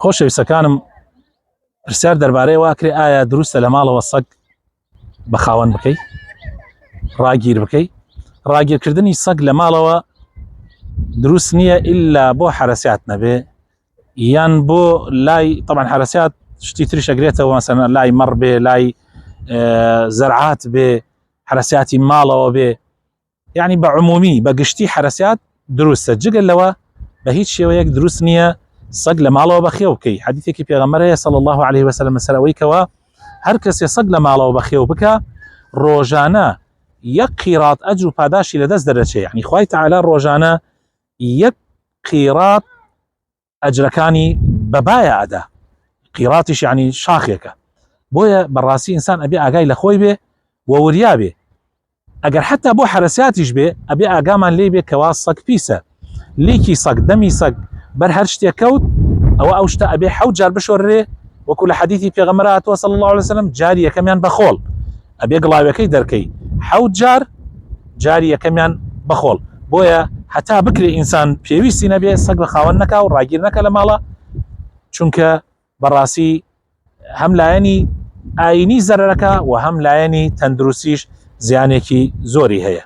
خۆشەویستەکانم پرسیار دەربارەی واکرێ ئایا دروستە لە ماڵەوە سەگ بە خاوەن بکەی ڕاگیر بکەی. ڕاگیرکردنی سەگ لە ماڵەوە دروست نییە ئللا بۆ حرەسیات نەبێ یان بۆ لای طبعا حرەسیات شتی تری شەگرێتەوە مەسەلەن لای مەڕ بێ لای زەرعات بێ حرەسیاتی ماڵەوە بێ یعنی بە عمومی بە گشتی حرەسیات دروستە جگەل لەوە بە هیچ شێوەیەک دروست نییە سەگ لە ماڵەوە بەخێو بکەی. حەدیثێکی پێغەمبەر هەیە صلی الله عليه وسلم لەسەر ئەوەی کەوا هەر کەسێ سەگ لە ماڵەوە بەخێو بکە ڕۆژانە یەک قیرات ئەجر و پاداشی لەدەست دەرەچێ. یعنی خوای تەعالا ڕۆژانە یەک قیرات ئەجرەکانی بەبایە ئەدا، قیراتیش یعنی شاخێکە. بۆیە بەڕاستی ئینسان ئەبێ ئاگای لە خۆی بێ و وریا بێ، ئەگەر حتا بۆ حرەسیاتیش بێ ئەبێ ئاگامان لێ بێ کەوا سەگ پیسە، لیکی سەگ دەمی سەگ بەر هەر شتێک کەوت ئەو شتە ئەبێ 7 جار بشۆرێ، وەکو لە حەدیثی پێغەمبەر هاتووە صلی الله عليه وسلم جاری یەکەمیان بەخۆڵ ئەبێ گڵاوەکەی دەرکەی 7 جار جاری یەکەمیان بەخۆڵ. بۆیە هەتا بکرێ ئینسان پێویستی نەبێ سەگ بە خاوەن نەکا و ڕاگیر نەکە لە ماڵە، چونکە بەڕاستی هەم لایەنی ئاینی زەرەرەکە و هەم لایەنی تەندروستیش زیانێکی زۆری هەیە.